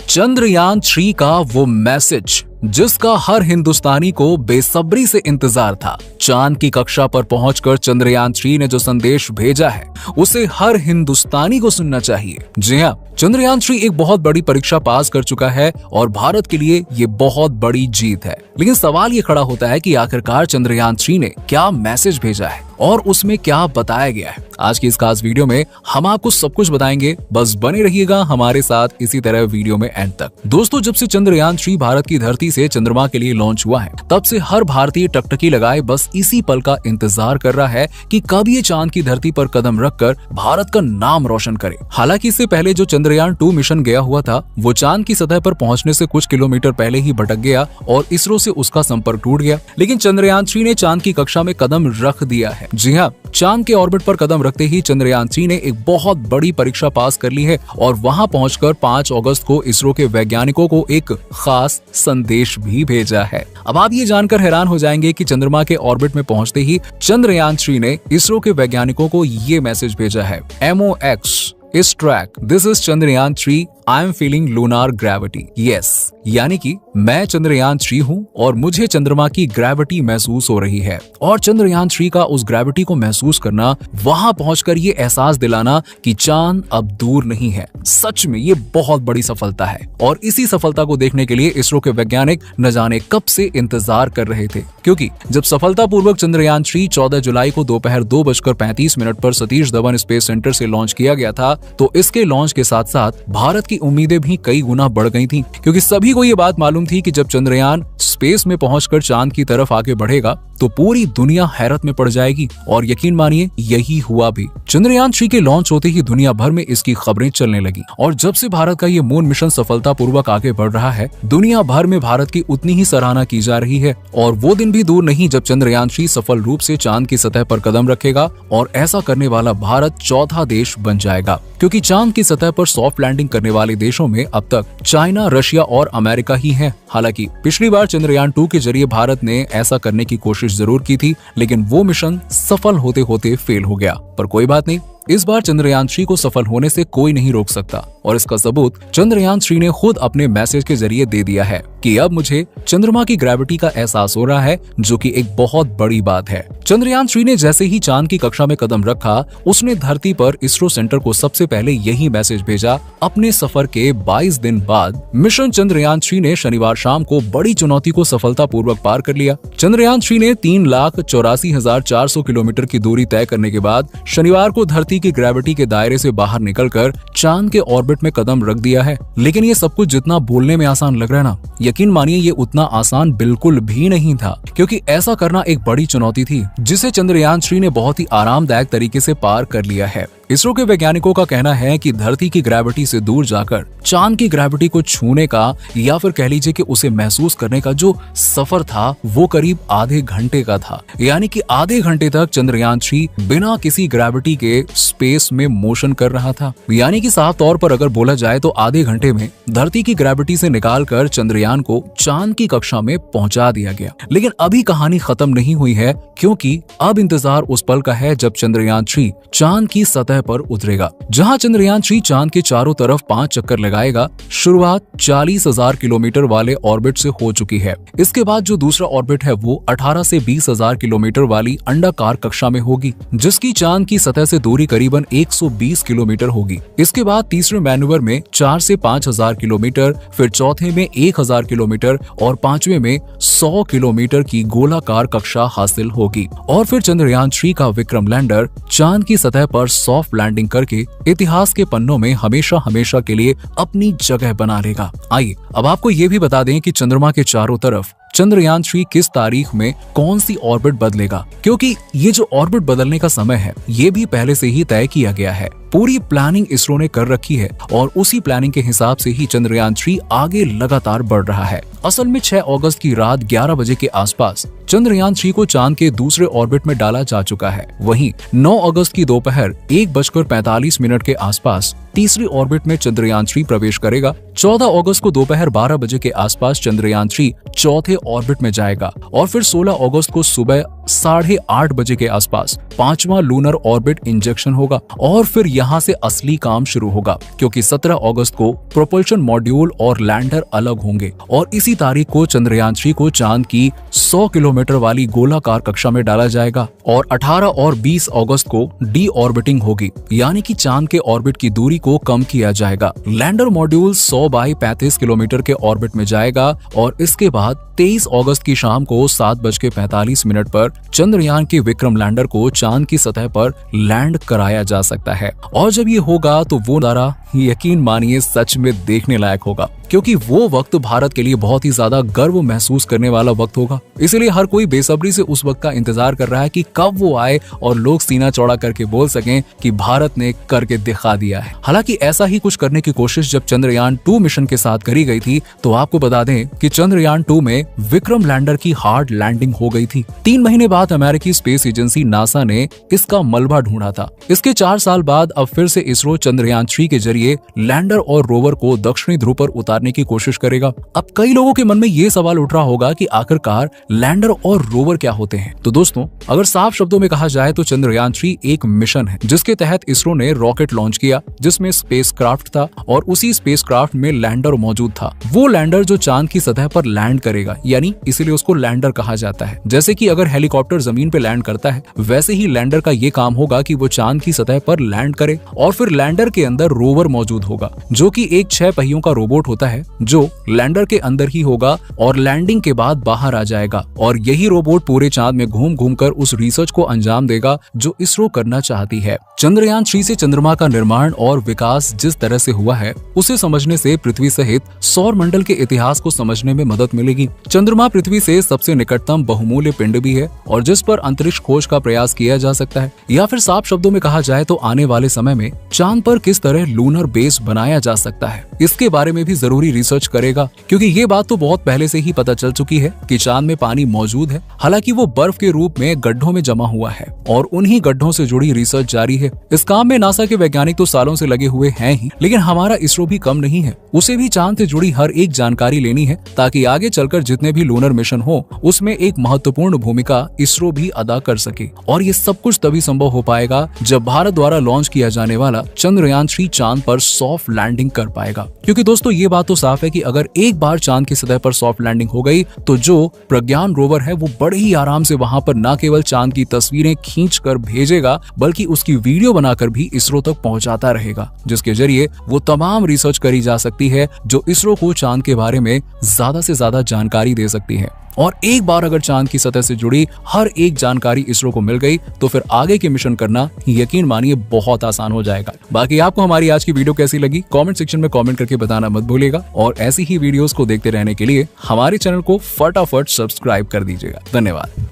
चंद्रयान 3 का वो मैसेज जिसका हर हिंदुस्तानी को बेसब्री से इंतजार था। चांद की कक्षा पर पहुंचकर चंद्रयान 3 ने जो संदेश भेजा है उसे हर हिंदुस्तानी को सुनना चाहिए। जी हाँ, चंद्रयान 3 एक बहुत बड़ी परीक्षा पास कर चुका है और भारत के लिए ये बहुत बड़ी जीत है। लेकिन सवाल ये खड़ा होता है कि आखिरकार चंद्रयान 3 ने क्या मैसेज भेजा है और उसमें क्या बताया गया है। आज की इस खास वीडियो में हम आपको सब कुछ बताएंगे, बस बने रहिएगा हमारे साथ इसी तरह वीडियो में एंड तक। दोस्तों, जब से चंद्रयान 3 भारत की धरती से चंद्रमा के लिए लॉन्च हुआ है तब से हर भारतीय टकटकी लगाए बस इसी पल का इंतजार कर रहा है कि कब ये चांद की धरती पर कदम रखकर भारत का नाम रोशन करे। हालांकि इससे पहले जो चंद्रयान 2 मिशन गया हुआ था वो चांद की सतह पर पहुंचने से कुछ किलोमीटर पहले ही भटक गया और इसरो से उसका संपर्क टूट गया। लेकिन चंद्रयान 3 ने चांद की कक्षा में कदम रख दिया है। जी हाँ, चांद के ऑर्बिट पर कदम रखते ही चंद्रयान 3 ने एक बहुत बड़ी परीक्षा पास कर ली है और वहां पहुंचकर 5 अगस्त को इसरो के वैज्ञानिकों को एक खास संदेश भी भेजा है। अब आप ये जानकर हैरान हो जाएंगे कि चंद्रमा के ऑर्बिट में पहुंचते ही चंद्रयान 3 ने इसरो के वैज्ञानिकों को ये मैसेज भेजा है। MOX इस track, this is Chandrayaan 3, I am feeling lunar gravity. Yes, यानी कि मैं चंद्रयान 3 हूँ और मुझे चंद्रमा की ग्रेविटी महसूस हो रही है। और चंद्रयान 3 का उस ग्रेविटी को महसूस करना, वहां पहुंचकर ये एहसास दिलाना कि चांद अब दूर नहीं है, सच में ये बहुत बड़ी सफलता है। और इसी सफलता को देखने के लिए इसरो के वैज्ञानिक न जाने कब से इंतजार कर रहे थे, क्योंकि जब सफलतापूर्वक चंद्रयान 3 14 जुलाई को दोपहर 2:35 पर सतीश धवन स्पेस सेंटर से लॉन्च किया गया था, तो इसके लॉन्च के साथ साथ भारत की उम्मीदें भी कई गुना बढ़ गई थी, क्योंकि सभी को ये बात मालूम थी कि जब चंद्रयान स्पेस में पहुंचकर चांद की तरफ आगे बढ़ेगा तो पूरी दुनिया हैरत में पड़ जाएगी। और यकीन मानिए यही हुआ भी। चंद्रयान 3 के लॉन्च होते ही दुनिया भर में इसकी खबरें चलने लगी और जब से भारत का ये मून मिशन सफलतापूर्वक आगे बढ़ रहा है, दुनिया भर में भारत की उतनी ही सराहना की जा रही है। और वो दिन भी दूर नहीं जब चंद्रयान 3 सफल रूप से चांद की सतह पर कदम रखेगा और ऐसा करने वाला भारत चौथा देश बन जाएगा, क्योंकि चांद की सतह पर सॉफ्ट लैंडिंग करने वाले देशों में अब तक चाइना, रशिया और अमेरिका ही है। हालांकि पिछली बार चंद्रयान 2 के जरिए भारत ने ऐसा करने की कोशिश जरूर की थी, लेकिन वो मिशन सफल होते होते फेल हो गया। पर कोई बात नहीं, इस बार चंद्रयान 3 को सफल होने से कोई नहीं रोक सकता और इसका सबूत चंद्रयान 3 ने खुद अपने मैसेज के जरिए दे दिया है कि अब मुझे चंद्रमा की ग्रेविटी का एहसास हो रहा है, जो कि एक बहुत बड़ी बात है। चंद्रयान 3 ने जैसे ही चांद की कक्षा में कदम रखा, उसने धरती पर इसरो सेंटर को सबसे पहले यही मैसेज भेजा। अपने सफर के 22 दिन बाद मिशन चंद्रयान 3 ने शनिवार शाम को बड़ी चुनौती को सफलतापूर्वक पार कर लिया। चंद्रयान 3 ने 3,84,400 किलोमीटर की दूरी तय करने के बाद शनिवार को धरती की ग्रेविटी के दायरे से बाहर निकलकर चांद के ऑर्बिट में कदम रख दिया है। लेकिन ये सब कुछ जितना बोलने में आसान लग रहा है ना, यकीन मानिए ये उतना आसान बिल्कुल भी नहीं था, क्योंकि ऐसा करना एक बड़ी चुनौती थी जिसे चंद्रयान 3 ने बहुत ही आरामदायक तरीके से पार कर लिया है। इसरो के वैज्ञानिकों का कहना है कि धरती की ग्रेविटी से दूर जाकर चांद की ग्रेविटी को छूने का या फिर कह लीजिए कि उसे महसूस करने का जो सफर था वो करीब आधे घंटे का था। यानी कि आधे घंटे तक चंद्रयान 3 बिना किसी ग्रेविटी के स्पेस में मोशन कर रहा था। यानी कि साफ तौर पर अगर बोला जाए तो आधे घंटे में धरती की ग्रेविटी से निकालकर चंद्रयान को चांद की कक्षा में पहुंचा दिया गया। लेकिन अभी कहानी खत्म नहीं हुई है, क्योंकि अब इंतजार उस पल का है जब चंद्रयान 3 चांद की सतह पर उतरेगा। जहां चंद्रयान 3 चांद के चारों तरफ 5 चक्कर लगाएगा। शुरुआत 40,000 किलोमीटर वाले ऑर्बिट से हो चुकी है। इसके बाद जो दूसरा ऑर्बिट है वो 18 से 20,000 किलोमीटर वाली अंडाकार कक्षा में होगी, जिसकी चांद की सतह से दूरी करीबन 120 किलोमीटर होगी। इसके बाद तीसरे मैन्यूवर में 4 से 5,000 किलोमीटर, फिर चौथे में 1,000 किलोमीटर और पांचवे में 100 किलोमीटर की गोलाकार कक्षा हासिल होगी। और फिर चंद्रयान 3 का विक्रम लैंडर चांद की सतह पर सॉफ्ट लैंडिंग करके इतिहास के पन्नों में हमेशा हमेशा के लिए अपनी जगह बना लेगा। आइए अब आपको ये भी बता दें कि चंद्रमा के चारों तरफ चंद्रयान 3 किस तारीख में कौन सी ऑर्बिट बदलेगा, क्योंकि ये जो ऑर्बिट बदलने का समय है ये भी पहले से ही तय किया गया है। पूरी प्लानिंग इसरो ने कर रखी है और उसी प्लानिंग के हिसाब से ही चंद्रयान 3 आगे लगातार बढ़ रहा है। असल में 6 अगस्त की रात 11 बजे के आसपास चंद्रयान 3 को चांद के दूसरे ऑर्बिट में डाला जा चुका है। वहीं 9 अगस्त की दोपहर 1:45 के आसपास तीसरी ऑर्बिट में चंद्रयान 3 प्रवेश करेगा। 14 अगस्त को दोपहर 12 बजे के आसपास चंद्रयान 3 चौथे ऑर्बिट में जाएगा और फिर 16 अगस्त को सुबह 8:30 बजे के आसपास 5वां लूनर ऑर्बिट इंजेक्शन होगा और फिर यहाँ से असली काम शुरू होगा, क्योंकि 17 अगस्त को प्रोपल्शन मॉड्यूल और लैंडर अलग होंगे और इसी तारीख को चंद्रयान 3 को चांद की 100 किलोमीटर वाली गोलाकार कक्षा में डाला जाएगा और 18 और 20 अगस्त को डी ऑर्बिटिंग होगी, यानी कि चांद के ऑर्बिट की दूरी को कम किया जाएगा। लैंडर मॉड्यूल 100 बाई 35 किलोमीटर के ऑर्बिट में जाएगा और इसके बाद 23 अगस्त की शाम को 7:45 पर चंद्रयान के विक्रम लैंडर को चांद की सतह पर लैंड कराया जा सकता है। और जब ये होगा तो वो नजारा यकीन मानिए सच में देखने लायक होगा, क्योंकि वो वक्त भारत के लिए बहुत ही ज्यादा गर्व महसूस करने वाला वक्त होगा। इसलिए हर कोई बेसब्री से उस वक्त का इंतजार कर रहा है कि कब वो आए और लोग सीना चौड़ा करके बोल सकें कि भारत ने करके दिखा दिया है। हालांकि ऐसा ही कुछ करने की कोशिश जब चंद्रयान 2 मिशन के साथ करी गई थी, तो आपको बता दें कि चंद्रयान 2 में विक्रम लैंडर की हार्ड लैंडिंग हो गई थी। 3 महीने बाद अमेरिकी स्पेस एजेंसी नासा ने इसका मलबा ढूंढा था। इसके 4 साल बाद अब फिर से इसरो चंद्रयान 3 के जरिए लैंडर और रोवर को दक्षिणी ध्रुव पर उतारने की कोशिश करेगा। अब कई लोगों के मन में ये सवाल उठ रहा होगा कि आखिरकार लैंडर और रोवर क्या होते हैं। तो दोस्तों, अगर साफ शब्दों में कहा जाए तो चंद्रयान 3 एक मिशन है जिसके तहत इसरो ने रॉकेट लॉन्च किया, जिसमें स्पेसक्राफ्ट था और उसी स्पेसक्राफ्ट में लैंडर मौजूद था। वो लैंडर जो चांद की सतह पर लैंड करेगा, यानी इसीलिए उसको लैंडर कहा जाता है। जैसे कि अगर हेलीकॉप्टर जमीन पे लैंड करता है, वैसे ही लैंडर का ये काम होगा कि वो चांद की सतह पर लैंड करे और फिर लैंडर के अंदर रोवर मौजूद होगा, जो कि एक 6 पहियों का रोबोट होता है जो लैंडर के अंदर ही होगा और लैंडिंग के बाद बाहर आ जाएगा और यही रोबोट पूरे चांद में घूम घूम कर उस रिसर्च को अंजाम देगा जो इसरो करना चाहती है। चंद्रयान 3 से चंद्रमा का निर्माण और विकास जिस तरह से हुआ है, उसे समझने से पृथ्वी सहित सौर मंडल के इतिहास को समझने में मदद मिलेगी। चंद्रमा पृथ्वी से सबसे निकटतम बहुमूल्य पिंड भी है और जिस पर अंतरिक्ष खोज का प्रयास किया जा सकता है, या फिर साफ शब्दों में कहा जाए तो आने वाले समय में चांद पर किस तरह लूनर बेस बनाया जा सकता है, इसके बारे में भी जरूरी रिसर्च करेगा। क्योंकि ये बात तो बहुत पहले से ही पता चल चुकी है कि चांद में पानी मौजूद है, हालांकि वो बर्फ के रूप में गड्ढों में जमा हुआ है और उन्हीं गड्ढों से जुड़ी रिसर्च जारी है। इस काम में नासा के वैज्ञानिक तो सालों से लगे हुए हैं ही, लेकिन हमारा इसरो भी कम नहीं है। उसे भी चांद से जुड़ी हर एक जानकारी लेनी है ताकि आगे चलकर जितने भी लूनर मिशन हो उसमें एक महत्वपूर्ण भूमिका इसरो भी अदा कर सके। और ये सब कुछ तभी संभव हो पाएगा जब भारत द्वारा लॉन्च किया जाने वाला चंद्रयान 3 चांद पर सॉफ्ट लैंडिंग कर पाएगा। क्योंकि दोस्तों, ये बात तो साफ है कि अगर एक बार चांद की सतह पर सॉफ्ट लैंडिंग हो गई तो जो प्रज्ञान रोवर है वो बड़े ही आराम से वहां पर न केवल चांद की तस्वीरें खींच कर भेजेगा, बल्कि उसकी वीडियो बनाकर भी इसरो तक पहुंचाता रहेगा, जिसके जरिए वो तमाम रिसर्च करी जा सकती है जो इसरो को चांद के बारे में ज्यादा से ज्यादा जानकारी दे सकती है। और एक बार अगर चांद की सतह से जुड़ी हर एक जानकारी इसरो को मिल गई तो फिर आगे के मिशन करना यकीन मानिए बहुत आसान हो जाएगा। बाकी आपको हमारी आज की वीडियो कैसी लगी कमेंट सेक्शन में कमेंट करके बताना मत भूलिएगा और ऐसी ही वीडियोस को देखते रहने के लिए हमारे चैनल को फटाफट सब्सक्राइब कर दीजिएगा। धन्यवाद।